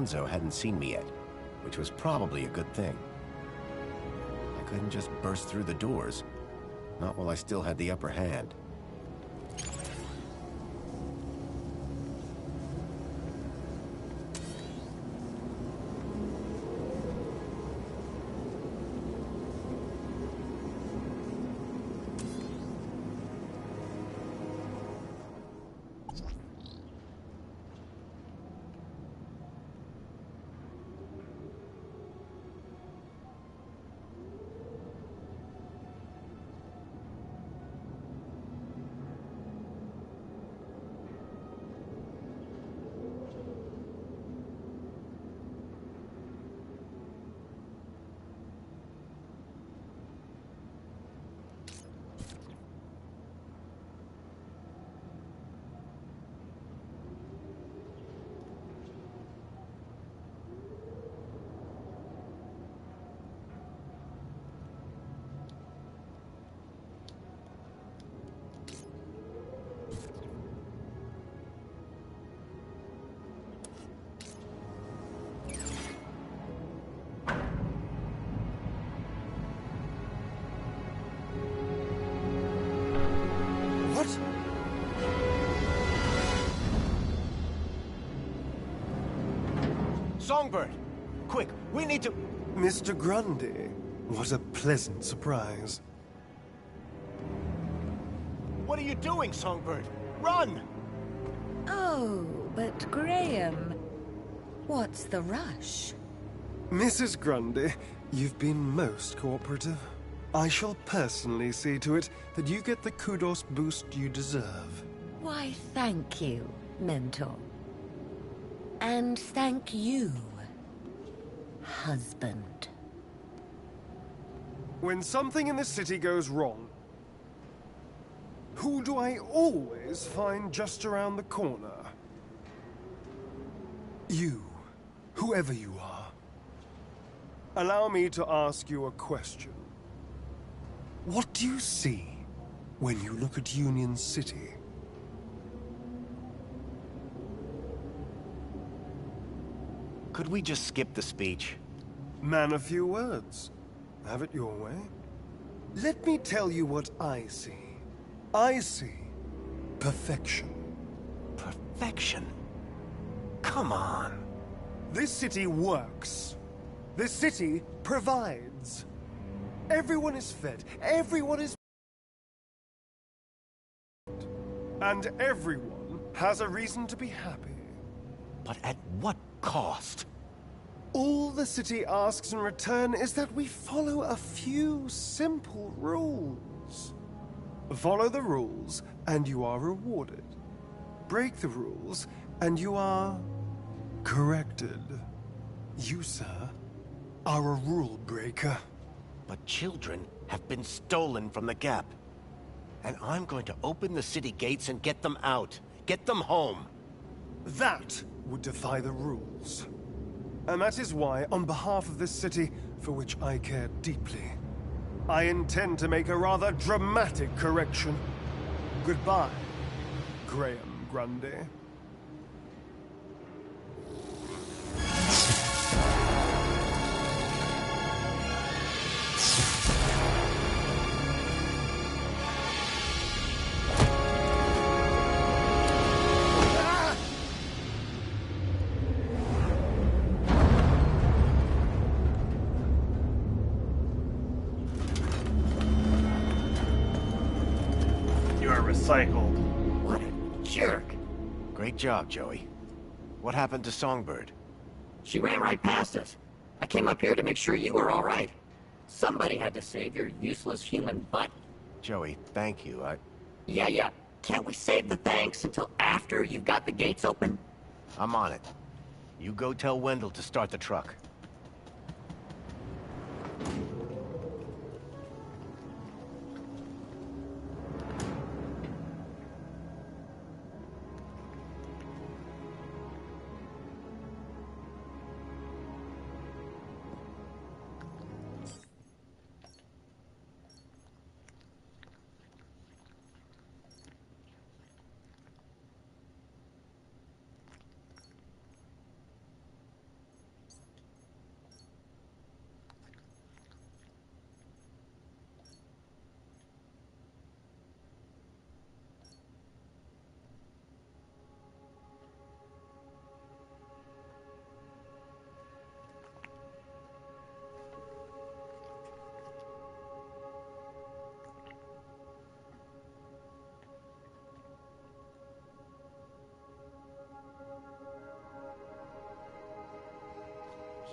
Alonso hadn't seen me yet, which was probably a good thing. I couldn't just burst through the doors, not while I still had the upper hand. Songbird! Quick, we need to... Mr. Grundy, what a pleasant surprise. What are you doing, Songbird? Run! Oh, but Graham, what's the rush? Mrs. Grundy, you've been most cooperative. I shall personally see to it that you get the kudos boost you deserve. Why, thank you, Mentor. And thank you, husband. When something in the city goes wrong, who do I always find just around the corner? You, whoever you are. Allow me to ask you a question. What do you see when you look at Union City? Could we just skip the speech? Man of few words. Have it your way. Let me tell you what I see. I see perfection. Perfection? Come on. This city works. This city provides. Everyone is fed. Everyone is... And everyone has a reason to be happy. But at what cost? All the city asks in return is that we follow a few simple rules. Follow the rules, and you are rewarded. Break the rules, and you are... corrected. You, sir, are a rule breaker. But children have been stolen from the Gap. And I'm going to open the city gates and get them out. Get them home. That would defy the rules. And that is why, on behalf of this city, for which I care deeply, I intend to make a rather dramatic correction. Goodbye, Graham Grundy. Recycled. What a jerk. Great job, Joey. What happened to Songbird? She ran right past us. I came up here to make sure you were all right. Somebody had to save your useless human butt. Joey, thank you. Yeah. Can't we save the thanks until after you've got the gates open? I'm on it. You go tell Wendell to start the truck.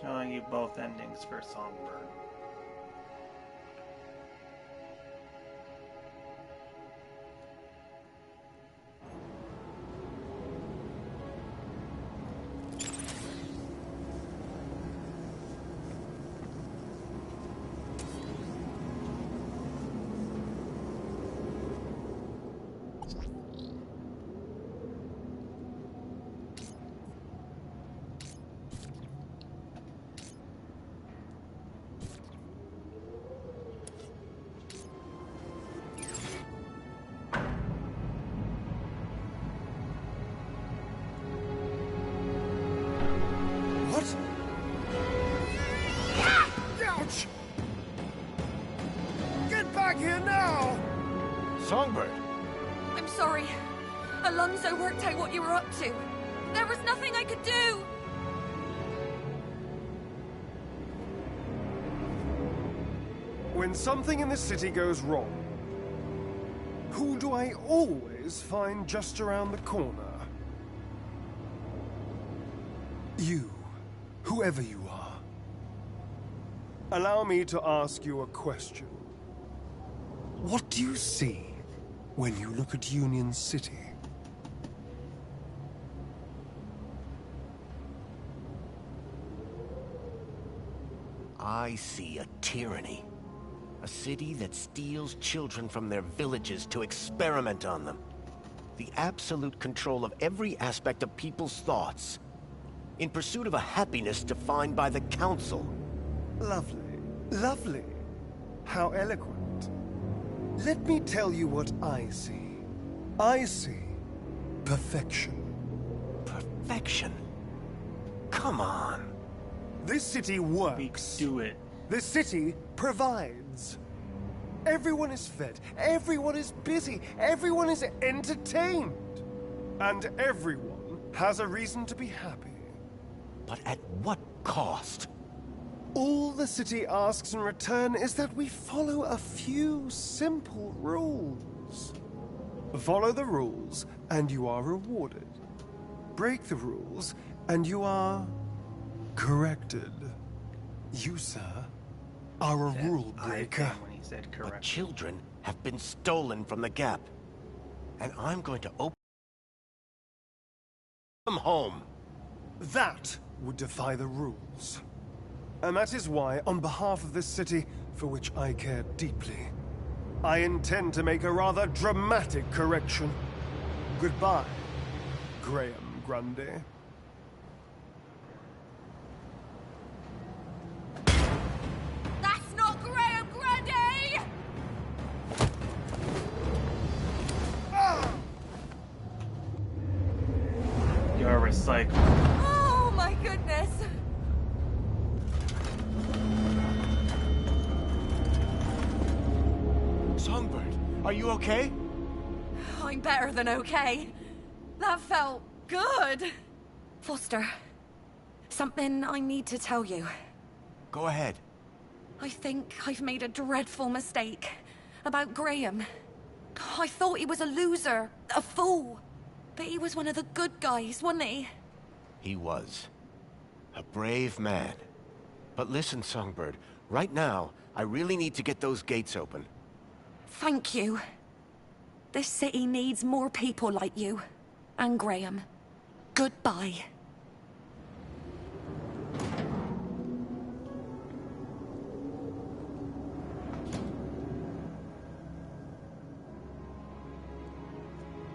Showing you both endings for Songbird. What? Ouch! Get back here now! Songbird! I'm sorry. Alonso worked out what you were up to. There was nothing I could do! When something in the city goes wrong, who do I always find just around the corner? You, whoever you are. Allow me to ask you a question. What do you see when you look at Union City? I see a tyranny. A city that steals children from their villages to experiment on them. The absolute control of every aspect of people's thoughts. In pursuit of a happiness defined by the Council. Lovely, lovely. How eloquent. Let me tell you what I see. I see perfection. Perfection? Come on. This city We works. do it. This city provides. Everyone is fed, everyone is busy, everyone is entertained. And everyone has a reason to be happy. But at what cost? All the city asks in return is that we follow a few simple rules. Follow the rules, and you are rewarded. Break the rules, and you are corrected. You, sir, are a rule breaker. When he said But correct. children have been stolen from the Gap. And I'm going to open them home. That would defy the rules. And that is why, on behalf of this city, for which I care deeply, I intend to make a rather dramatic correction. Goodbye, Graham Grundy. That's not Graham Grundy! You're recycled. Oh my goodness! Songbird, are you okay? I'm better than okay. That felt good. Foster, something I need to tell you. Go ahead. I think I've made a dreadful mistake about Graham. I thought he was a loser, a fool. But he was one of the good guys, wasn't he? He was. A brave man. But listen, Songbird, right now, I really need to get those gates open. Thank you. This city needs more people like you. And Graham. Goodbye.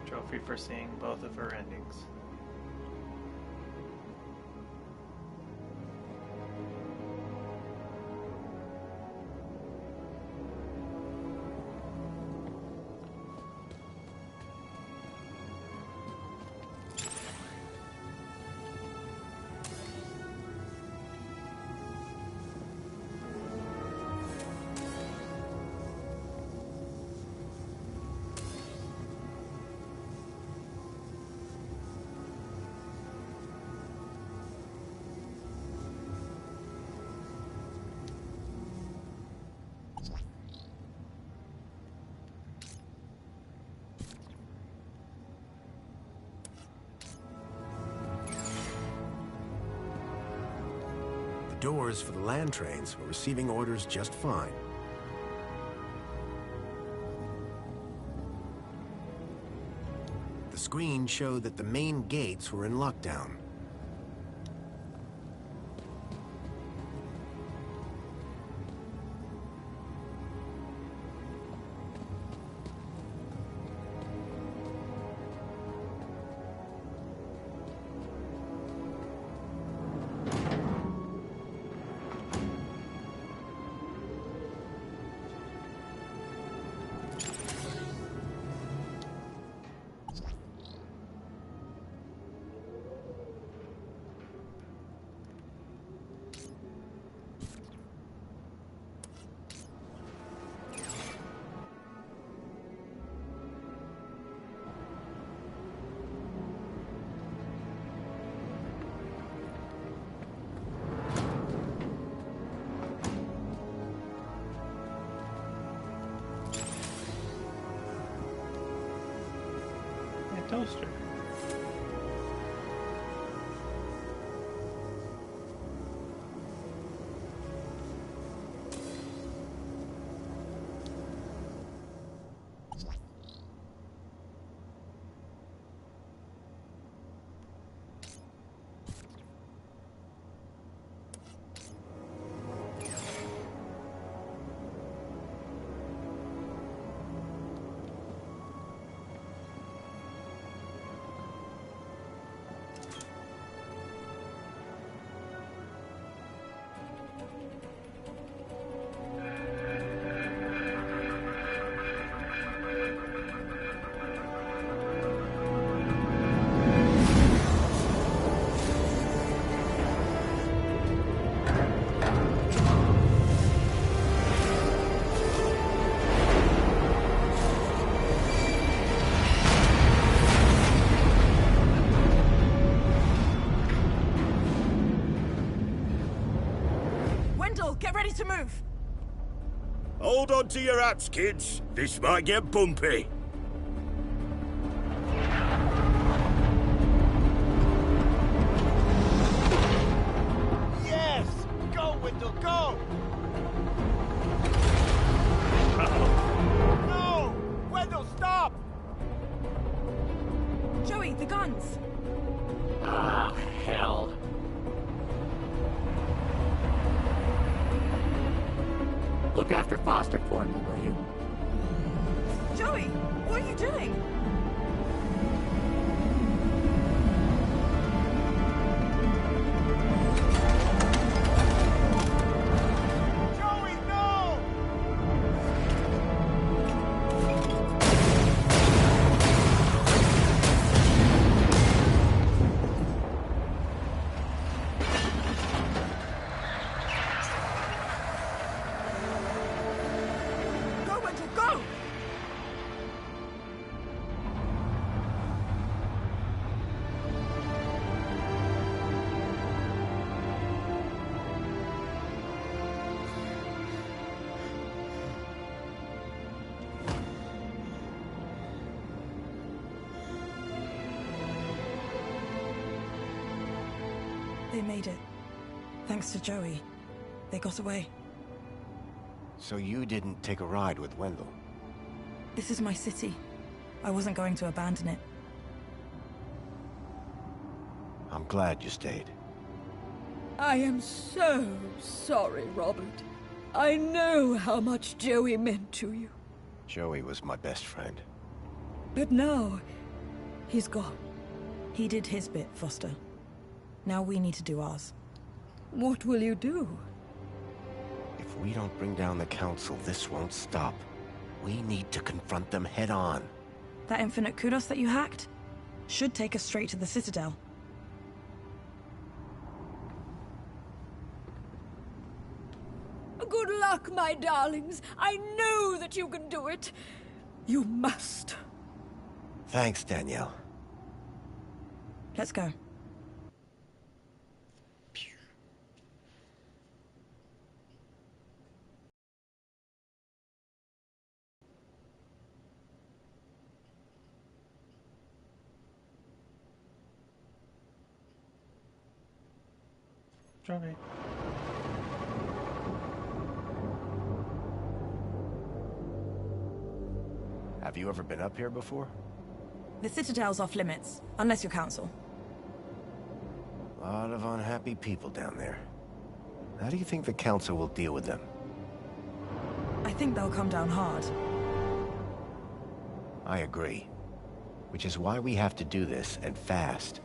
Trophy for seeing both of her endings. doors for the land trains were receiving orders just fine. The screen showed that the main gates were in lockdown. Toaster. Get ready to move! Hold on to your hats, kids. This might get bumpy. Yes! Go, Wendell, go! No! Wendell, stop! Joey, the guns! Ah, hell. Look after Foster for me, will you? Joey, what are you doing? Joey, no! Go, Wendell, go! They made it. Thanks to Joey. They got away. So you didn't take a ride with Wendell? This is my city. I wasn't going to abandon it. I'm glad you stayed. I am so sorry, Robert. I know how much Joey meant to you. Joey was my best friend. But now, he's gone. He did his bit, Foster. Now we need to do ours. What will you do? If we don't bring down the Council, this won't stop. We need to confront them head on. That Infinite Kudos that you hacked should take us straight to the Citadel. Good luck, my darlings. I know that you can do it. You must. Thanks, Danielle. Let's go. Joey. Have you ever been up here before? The Citadel's off limits, unless you're council. A lot of unhappy people down there. How do you think the Council will deal with them? I think they'll come down hard. I agree. Which is why we have to do this, and fast.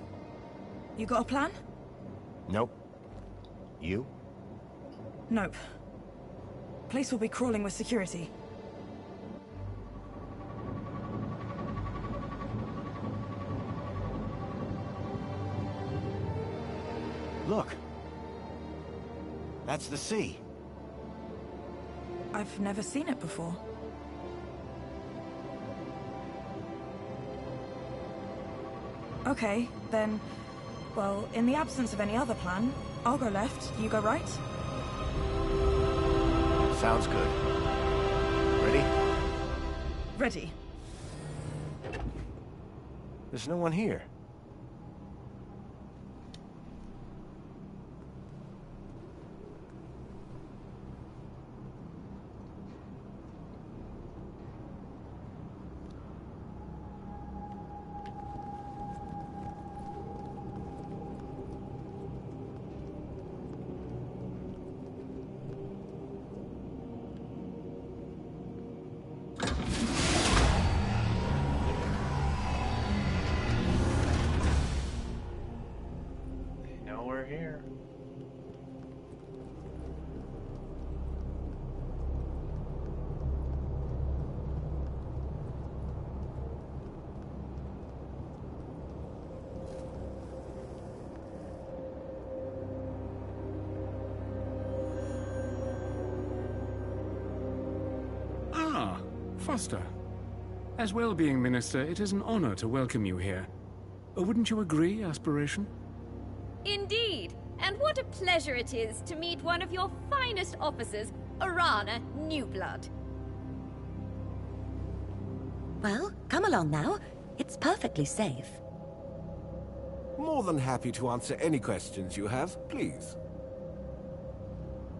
You got a plan? Nope. You? Nope. Place will be crawling with security. Look. That's the sea. I've never seen it before. Okay, then... Well, in the absence of any other plan, I'll go left, you go right. Sounds good. Ready? Ready. There's no one here. Here. Ah, Foster. As well-being minister, it is an honor to welcome you here. Wouldn't you agree, Aspiration? Indeed, and what a pleasure it is to meet one of your finest officers, Arana Newblood. Well, come along now. It's perfectly safe. More than happy to answer any questions you have, please.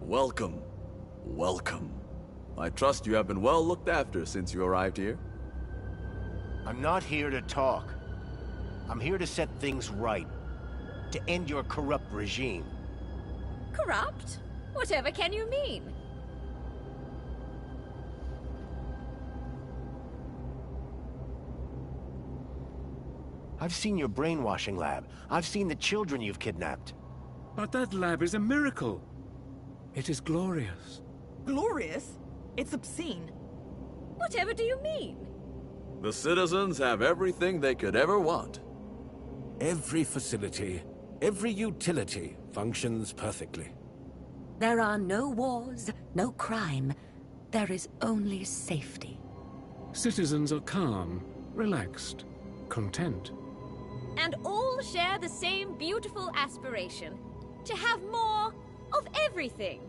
Welcome. Welcome. I trust you have been well looked after since you arrived here. I'm not here to talk. I'm here to set things right. To end your corrupt regime. Corrupt? Whatever can you mean? I've seen your brainwashing lab. I've seen the children you've kidnapped. But that lab is a miracle. It is glorious. Glorious? It's obscene. Whatever do you mean? The citizens have everything they could ever want. Every facility, every utility functions perfectly. There are no wars, no crime. There is only safety. Citizens are calm, relaxed, content. And all share the same beautiful aspiration. To have more of everything.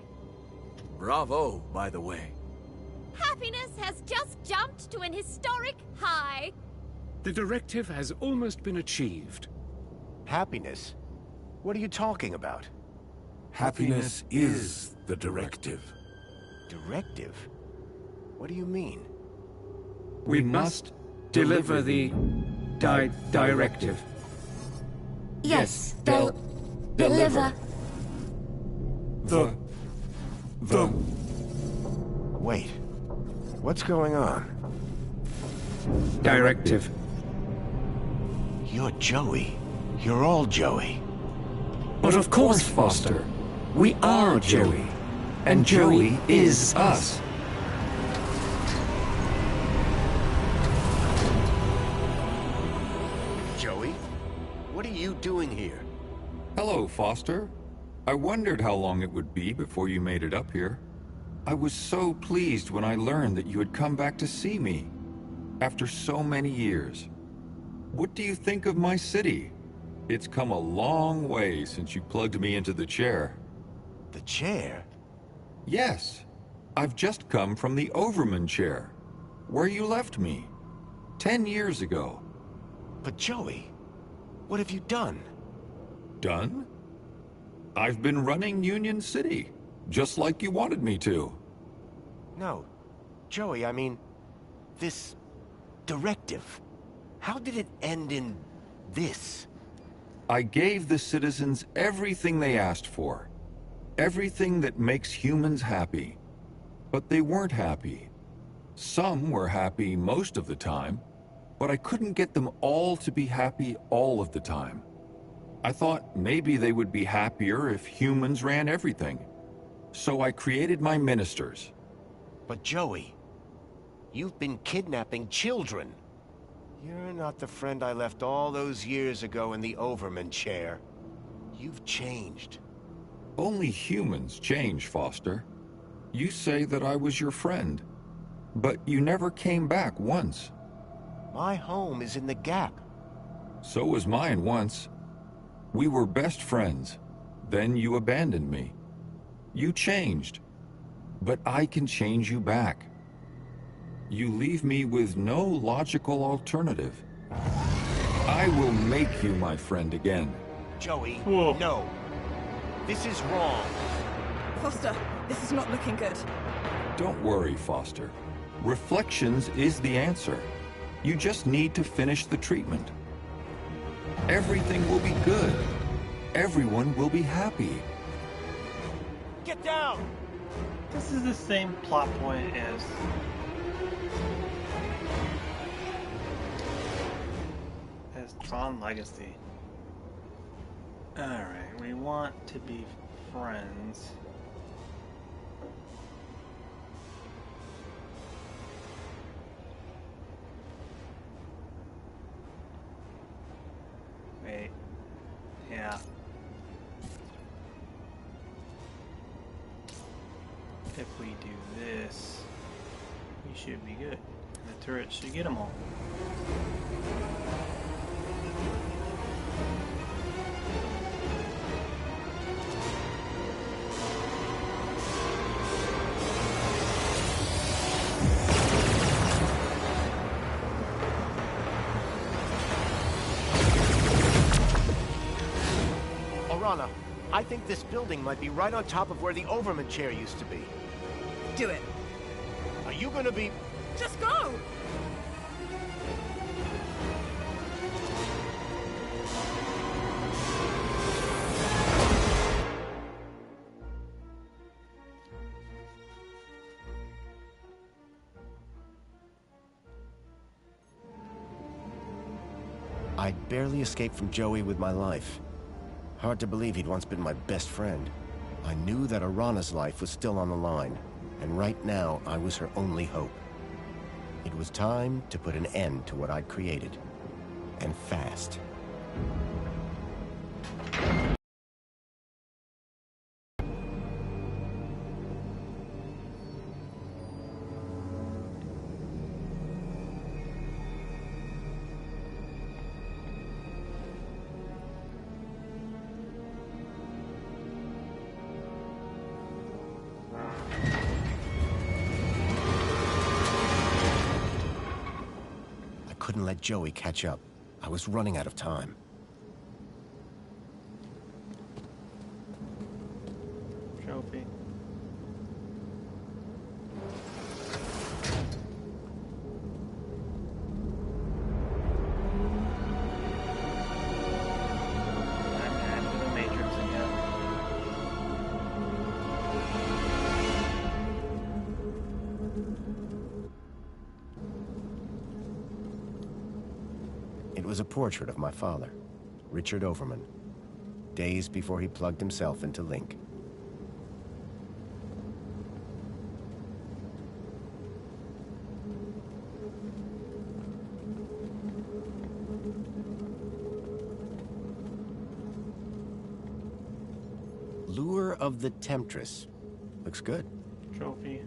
Bravo, by the way. Happiness has just jumped to an historic high. The directive has almost been achieved. Happiness? What are you talking about? Happiness is the directive. Directive? What do you mean? We must deliver the directive. Yes, they'll deliver. The... Wait. What's going on? Directive. You're Joey. You're all Joey. But of course, Foster. We are Joey. And Joey is us. Joey? What are you doing here? Hello, Foster. I wondered how long it would be before you made it up here. I was so pleased when I learned that you had come back to see me. After so many years. What do you think of my city? It's come a long way since you plugged me into the chair. The chair? Yes. I've just come from the Overman chair, where you left me 10 years ago. But Joey, what have you done? Done? I've been running Union City, just like you wanted me to. No. Joey, I mean, this directive. How did it end in this? I gave the citizens everything they asked for. Everything that makes humans happy. But they weren't happy. Some were happy most of the time, but I couldn't get them all to be happy all of the time. I thought maybe they would be happier if humans ran everything. So I created my ministers. But Joey, you've been kidnapping children. You're not the friend I left all those years ago in the Overman chair. You've changed. Only humans change, Foster. You say that I was your friend, but you never came back once. My home is in the Gap. So was mine once. We were best friends. Then you abandoned me. You changed. But I can change you back. You leave me with no logical alternative. I will make you my friend again. Joey, Whoa. no. This is wrong. Foster, this is not looking good. Don't worry, Foster. Reflections is the answer. You just need to finish the treatment. Everything will be good. Everyone will be happy. Get down! This is the same plot point as Tron Legacy. Alright, we want to be friends. Wait. Yeah. If we do this, we should be good. The turret should get them all. Orana, I think this building might be right on top of where the Overman chair used to be. Do it. Are you gonna be... Just go! I barely escaped from Joey with my life. Hard to believe he'd once been my best friend. I knew that Orana's life was still on the line, and right now I was her only hope. It was time to put an end to what I'd created, and fast. Couldn't let Joey catch up. I was running out of time. Trophy. I'm back to the Matrix again. It was a portrait of my father, Richard Overman, days before he plugged himself into Link. Lure of the Temptress. Looks good. Trophy.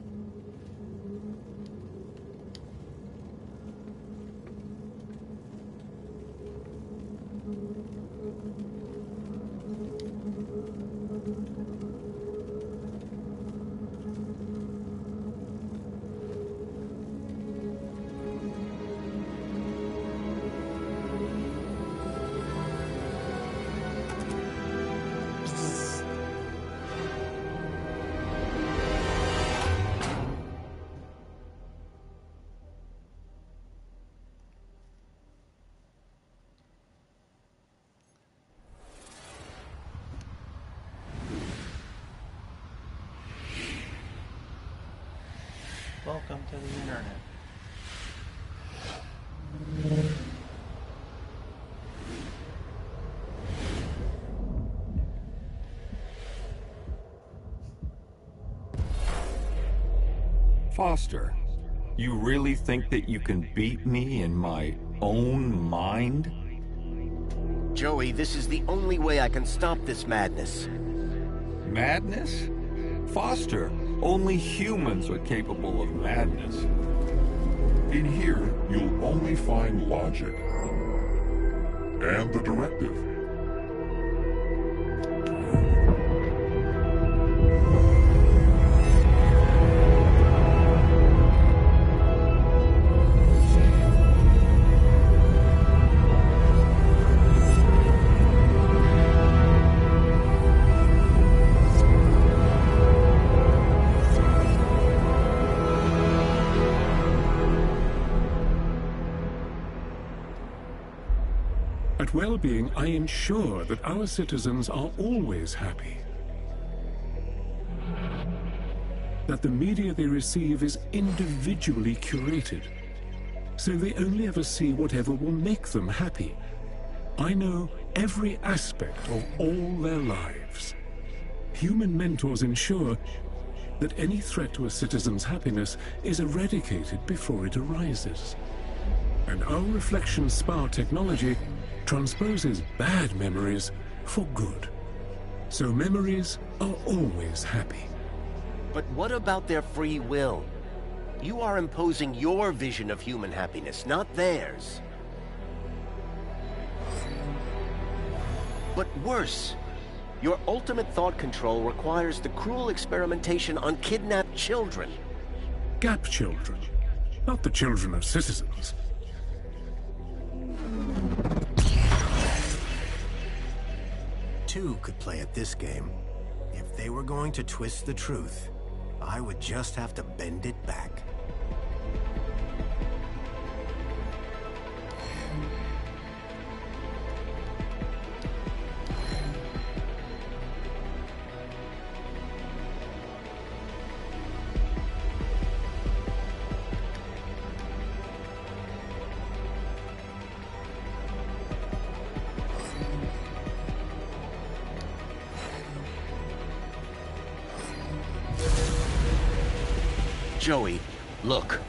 Welcome to the internet. Foster, you really think that you can beat me in my own mind? Joey, this is the only way I can stop this madness. Madness? Foster, only humans are capable of madness. In here, you'll only find logic. And the directive. At Well-Being, I ensure that our citizens are always happy. That the media they receive is individually curated, so they only ever see whatever will make them happy. I know every aspect of all their lives. Human mentors ensure that any threat to a citizen's happiness is eradicated before it arises. And our Reflection Spa technology transposes bad memories for good. So memories are always happy. But what about their free will? You are imposing your vision of human happiness, not theirs. But worse, your ultimate thought control requires the cruel experimentation on kidnapped children. GAP children, not the children of citizens. Two could play at this game. If they were going to twist the truth, I would just have to bend it back. Joey, look.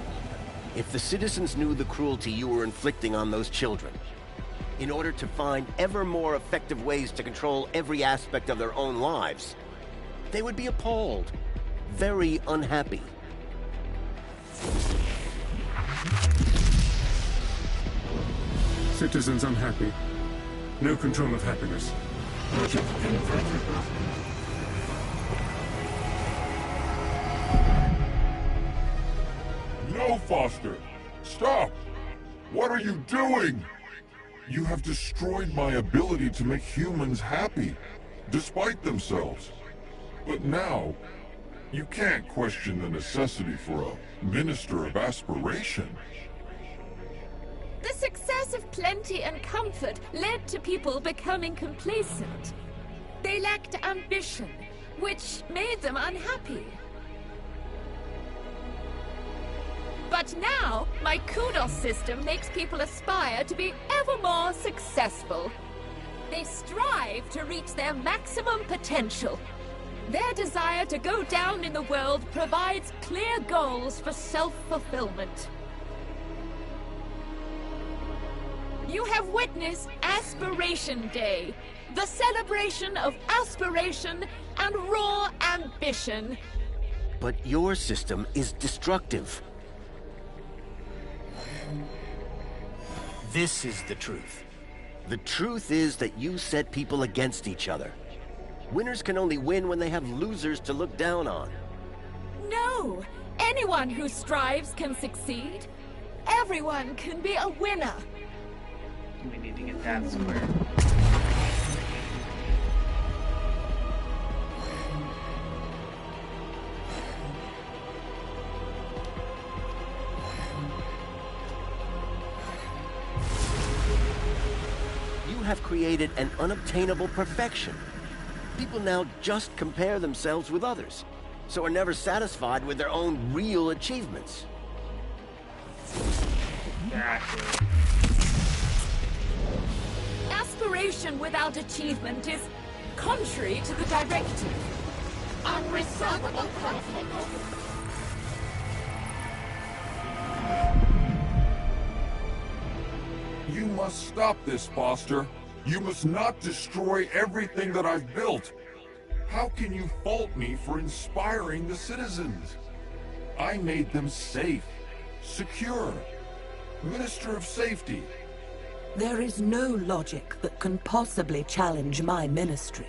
If the citizens knew the cruelty you were inflicting on those children, in order to find ever more effective ways to control every aspect of their own lives, they would be appalled, very unhappy. Citizens unhappy. No control of happiness. No, Foster! Stop! What are you doing? You have destroyed my ability to make humans happy, despite themselves. But now, you can't question the necessity for a minister of aspiration. The success of plenty and comfort led to people becoming complacent. They lacked ambition, which made them unhappy. But now, my kudos system makes people aspire to be ever more successful. They strive to reach their maximum potential. Their desire to go down in the world provides clear goals for self-fulfillment. You have witnessed Aspiration Day, the celebration of aspiration and raw ambition. But your system is destructive. This is the truth. The truth is that you set people against each other. Winners can only win when they have losers to look down on. No! Anyone who strives can succeed. Everyone can be a winner. We need to get that square. You have created an unobtainable perfection. People now just compare themselves with others. so are never satisfied with their own real achievements. Exactly. Aspiration without achievement is contrary to the directive. Unresolvable conflict. You must stop this, Foster. You must not destroy everything that I've built. How can you fault me for inspiring the citizens? I made them safe, secure, Minister of Safety. There is no logic that can possibly challenge my ministry.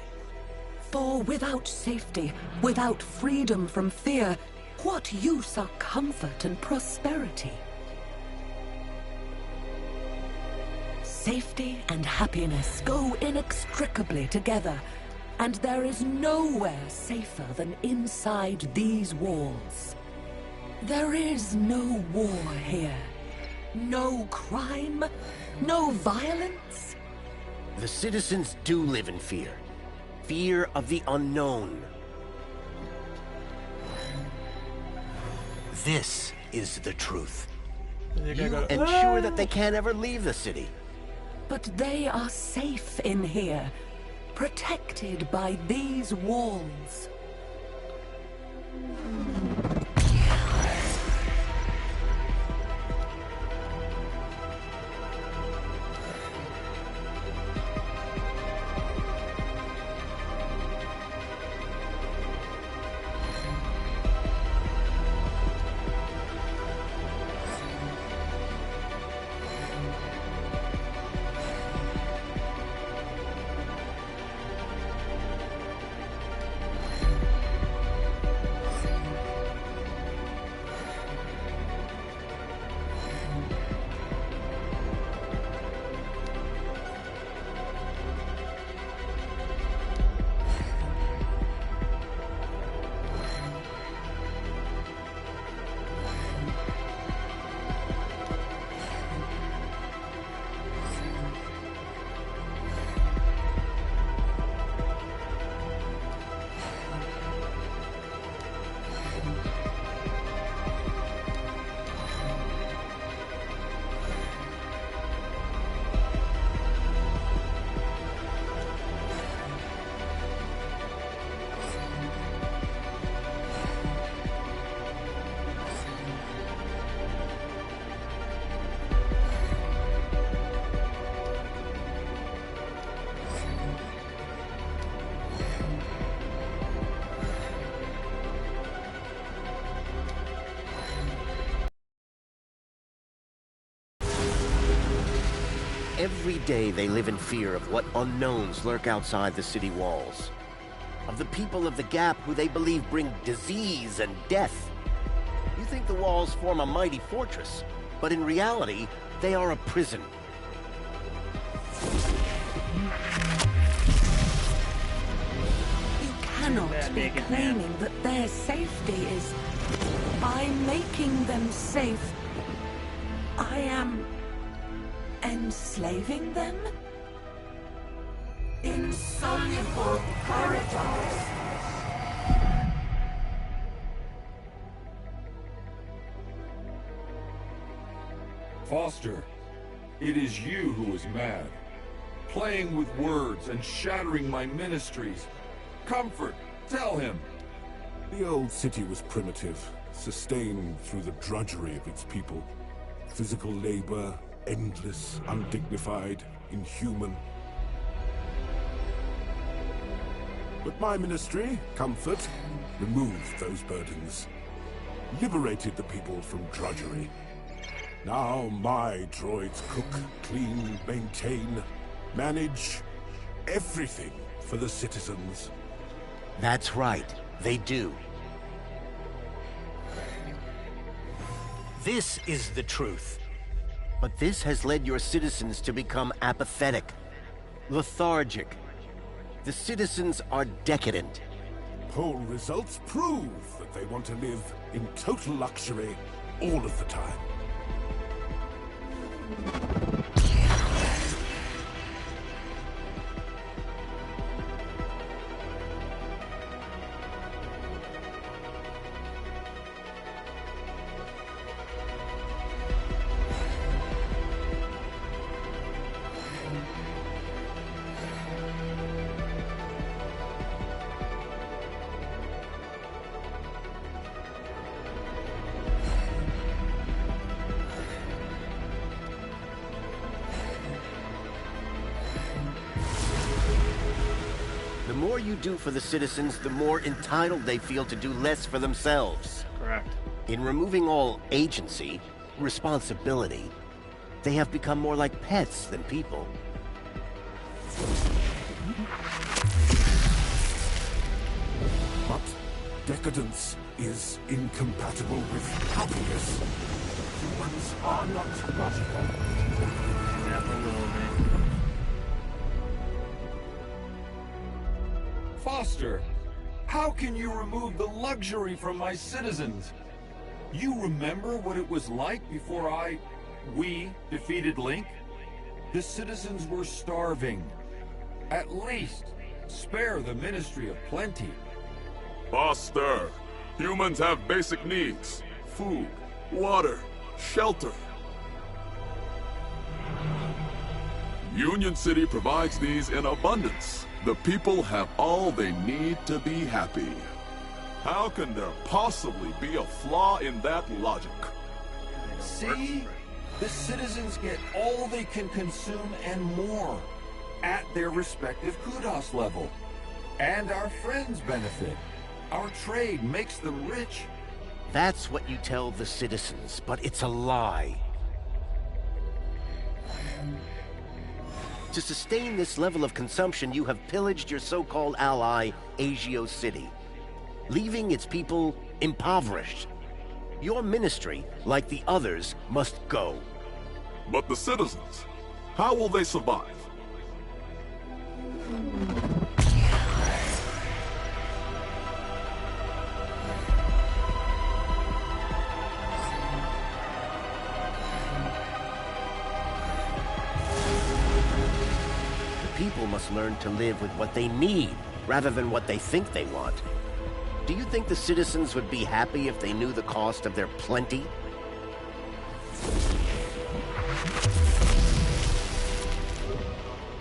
For without safety, without freedom from fear, what use are comfort and prosperity? Safety and happiness go inextricably together, and there is nowhere safer than inside these walls. There is no war here. No crime, no violence. The citizens do live in fear. Fear of the unknown. This is the truth. You ensure that they can't ever leave the city. But they are safe in here, protected by these walls. Every day they live in fear of what unknowns lurk outside the city walls. Of the people of the Gap who they believe bring disease and death. You think the walls form a mighty fortress, but in reality, they are a prison. You cannot be claiming that their safety is by making them safe. I am enslaving them? Insoluble paradox. Foster, it is you who is mad. Playing with words and shattering my ministries. Comfort, tell him. The old city was primitive, sustained through the drudgery of its people. Physical labor, endless, undignified, inhuman. But my ministry, Comfort, removed those burdens, liberated the people from drudgery. Now my droids cook, clean, maintain, manage everything for the citizens. That's right, they do. This is the truth. But this has led your citizens to become apathetic, lethargic. The citizens are decadent. Poll results prove that they want to live in total luxury all of the time. more you do for the citizens, the more entitled they feel to do less for themselves. Correct. In removing all agency, responsibility, they have become more like pets than people. But decadence is incompatible with happiness. Humans are not logical. Foster, how can you remove the luxury from my citizens? You remember what it was like before we defeated Link? The citizens were starving. At least, spare the Ministry of Plenty. Foster, humans have basic needs. Food, water, shelter. Union City provides these in abundance. The people have all they need to be happy. How can there possibly be a flaw in that logic? See? The citizens get all they can consume and more, at their respective kudos level. And our friends benefit. Our trade makes them rich. That's what you tell the citizens, but it's a lie. To sustain this level of consumption, you have pillaged your so-called ally, Agio City, leaving its people impoverished. Your ministry, like the others, must go. But the citizens, how will they survive? People must learn to live with what they need, rather than what they think they want. Do you think the citizens would be happy if they knew the cost of their plenty?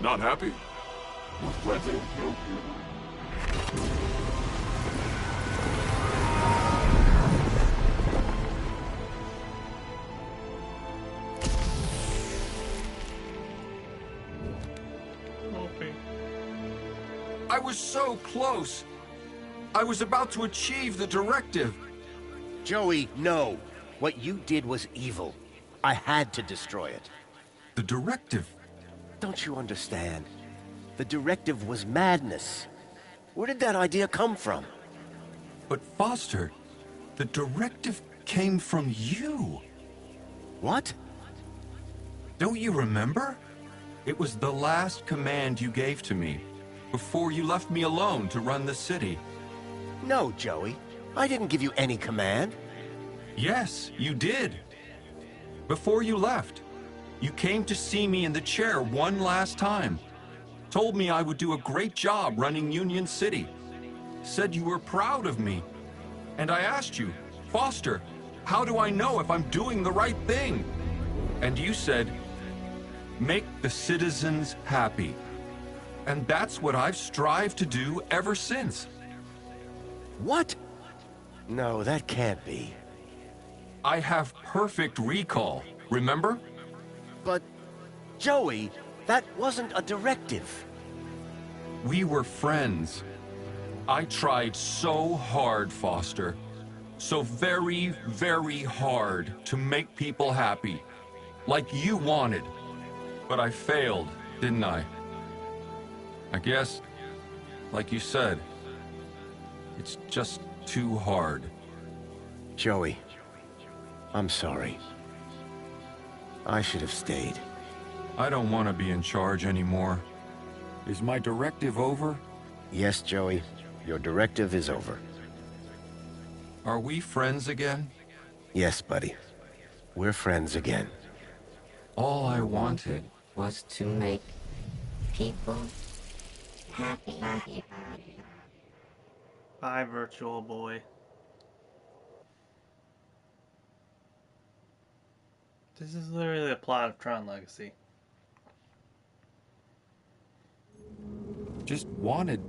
Not happy? Plenty. I was so close. I was about to achieve the directive. Joey, no. What you did was evil. I had to destroy it. The directive? Don't you understand? The directive was madness. Where did that idea come from? But Foster, the directive came from you. What? Don't you remember? It was the last command you gave to me, before you left me alone to run the city. No, Joey. I didn't give you any command. Yes, you did. Before you left, you came to see me in the chair one last time. Told me I would do a great job running Union City. Said you were proud of me. And I asked you, Foster, how do I know if I'm doing the right thing? And you said, make the citizens happy. And that's what I've strived to do ever since. What? No, that can't be. I have perfect recall, remember? But, Joey, that wasn't a directive. We were friends. I tried so hard, Foster. So very, very hard to make people happy. Like you wanted. But I failed, didn't I? I guess, like you said, it's just too hard. Joey, I'm sorry. I should have stayed. I don't want to be in charge anymore. Is my directive over? Yes, Joey. Your directive is over. Are we friends again? Yes, buddy. We're friends again. All I wanted was to make people happy. Bye, Virtual Boy. This is literally the plot of Tron Legacy. Just wanted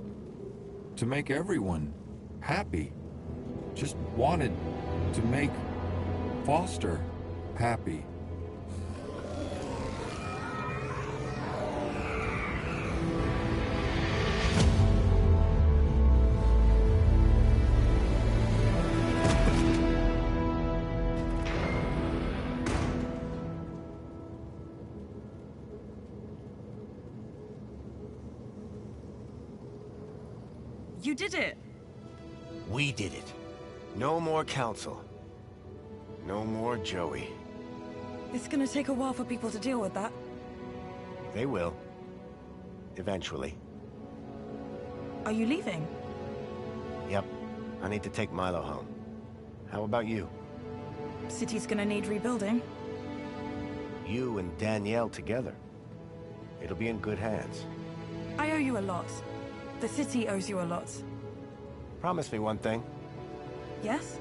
to make everyone happy. Just wanted to make Foster happy. You did it! We did it. No more council. No more Joey. It's gonna take a while for people to deal with that. They will. Eventually. Are you leaving? Yep. I need to take Milo home. How about you? City's gonna need rebuilding. You and Danielle together. It'll be in good hands. I owe you a lot. The city owes you a lot. Promise me one thing. Yes?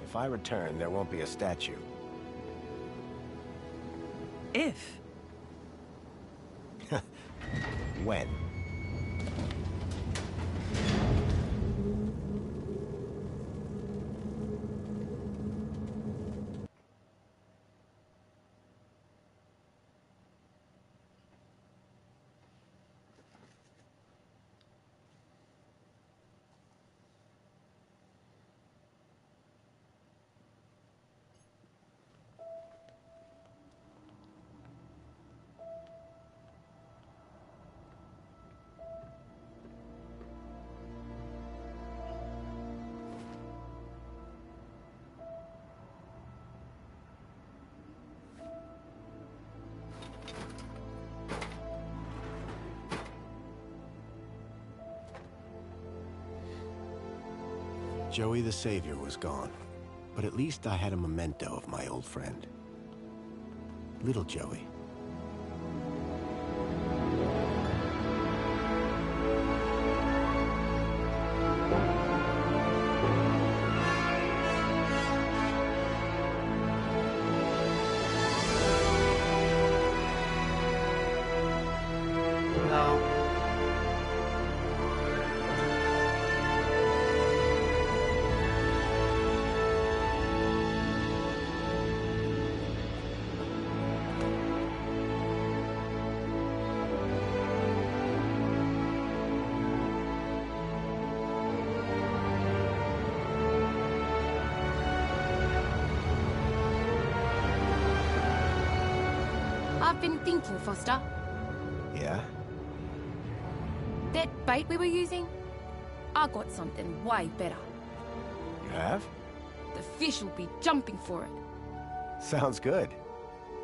If I return, there won't be a statue. If? When? Joey the Savior was gone, but at least I had a memento of my old friend. Little Joey. I've been thinking, Foster. Yeah? That bait we were using? I got something way better. You have? The fish will be jumping for it. Sounds good.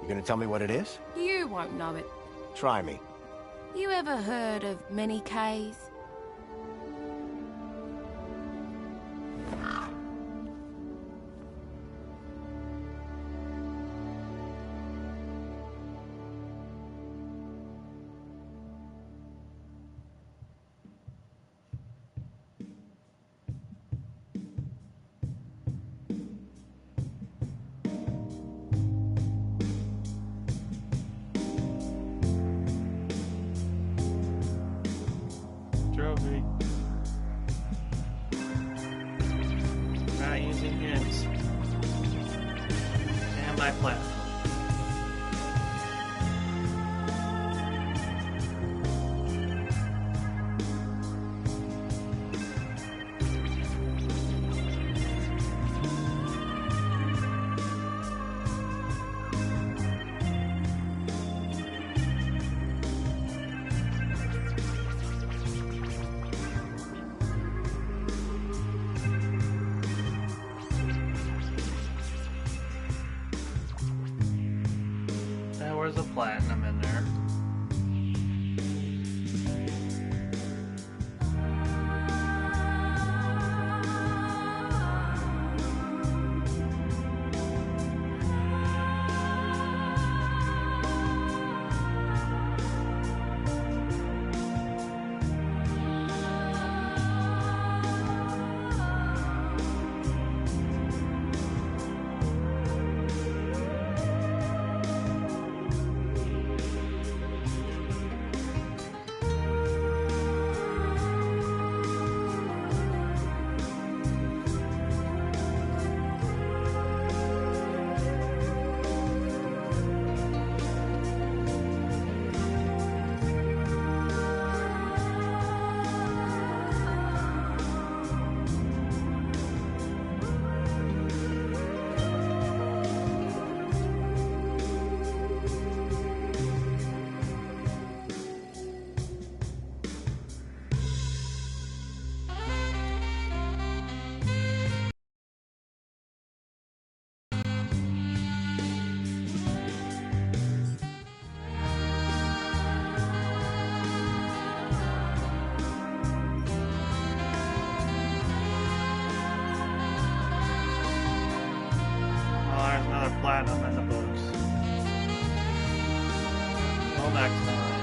You gonna tell me what it is? You won't know it. Try me. You ever heard of many Ks? Trophy. Not using hints. Stand by platform. Where's the platinum in there? platinum in the books. Till next time.